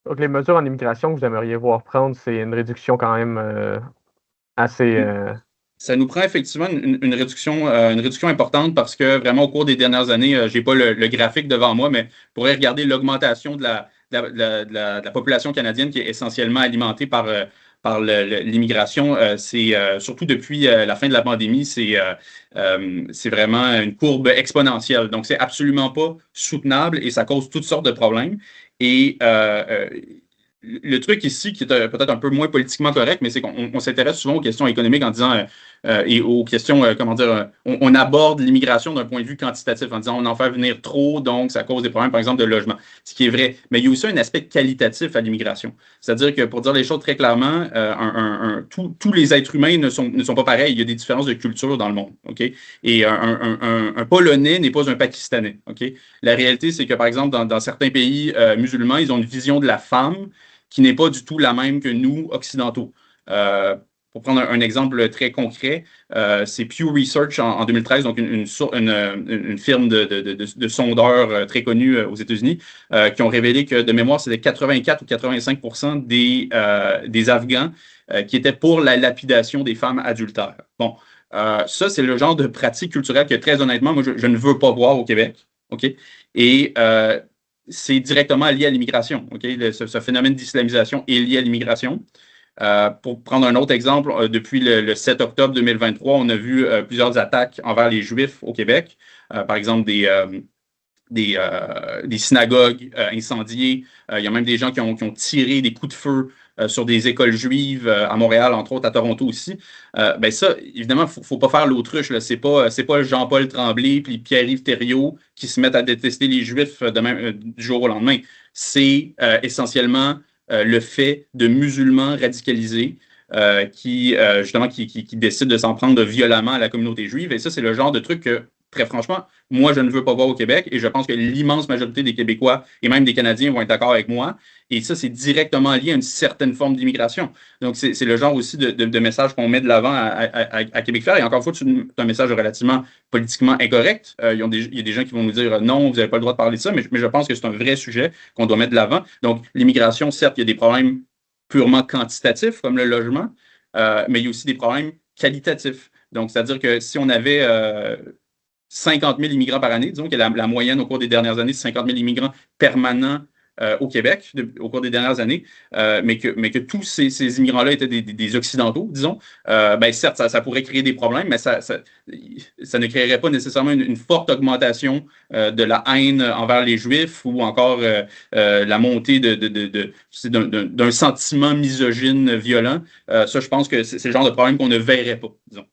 Donc, les mesures en immigration que vous aimeriez voir prendre, c'est une réduction quand même assez... Ça nous prend effectivement une réduction importante parce que vraiment au cours des dernières années, j'ai pas le graphique devant moi, mais on pourrait regarder l'augmentation de la population canadienne qui est essentiellement alimentée par l'immigration. C'est surtout depuis la fin de la pandémie, c'est vraiment une courbe exponentielle. Donc, c'est absolument pas soutenable et ça cause toutes sortes de problèmes. Et le truc ici, qui est peut-être un peu moins politiquement correct, mais c'est qu'on s'intéresse souvent aux questions économiques en disant et aux questions, comment dire, on aborde l'immigration d'un point de vue quantitatif en disant on en fait venir trop, donc ça cause des problèmes, par exemple, de logement, ce qui est vrai. Mais il y a aussi un aspect qualitatif à l'immigration. C'est-à-dire que, pour dire les choses très clairement, tous les êtres humains ne sont pas pareils. Il y a des différences de culture dans le monde. OK? Et un Polonais n'est pas un Pakistanais. OK? La réalité, c'est que, par exemple, dans certains pays musulmans, ils ont une vision de la femme qui n'est pas du tout la même que nous, occidentaux. Pour prendre un exemple très concret, c'est Pew Research en 2013, donc une firme de sondeurs très connue aux États-Unis, qui ont révélé que de mémoire, c'était 84 ou 85% des Afghans qui étaient pour la lapidation des femmes adultères. Bon, ça, c'est le genre de pratique culturelle que, très honnêtement, moi, je ne veux pas voir au Québec. OK? Et c'est directement lié à l'immigration. Okay? Ce phénomène d'islamisation est lié à l'immigration. Pour prendre un autre exemple, depuis le 7 octobre 2023, on a vu plusieurs attaques envers les Juifs au Québec. Par exemple, des synagogues incendiées. Il y a même des gens qui ont tiré des coups de feu sur des écoles juives à Montréal, entre autres, à Toronto aussi. Ben ça, évidemment, il ne faut pas faire l'autruche. Ce n'est pas Jean-Paul Tremblay puis Pierre-Yves Thériault qui se mettent à détester les Juifs du jour au lendemain. C'est essentiellement le fait de musulmans radicalisés justement, qui décident de s'en prendre violemment à la communauté juive. Et ça, c'est le genre de truc que, très franchement, moi, je ne veux pas voir au Québec et je pense que l'immense majorité des Québécois et même des Canadiens vont être d'accord avec moi. Et ça, c'est directement lié à une certaine forme d'immigration. Donc, c'est le genre aussi de message qu'on met de l'avant à Québec Faire. Et encore une fois, c'est un message relativement politiquement incorrect. Il y a des gens qui vont nous dire non, vous n'avez pas le droit de parler de ça, mais je pense que c'est un vrai sujet qu'on doit mettre de l'avant. Donc, l'immigration, certes, il y a des problèmes purement quantitatifs, comme le logement, mais il y a aussi des problèmes qualitatifs. Donc, c'est-à-dire que si on avait 50 000 immigrants par année, disons que la moyenne au cours des dernières années, c'est 50 000 immigrants permanents au Québec au cours des dernières années, mais que tous ces immigrants-là étaient des Occidentaux, disons, ben certes, ça pourrait créer des problèmes, mais ça ne créerait pas nécessairement une forte augmentation de la haine envers les Juifs ou encore la montée d'un sentiment misogyne violent. Ça, je pense que c'est le genre de problème qu'on ne verrait pas, disons.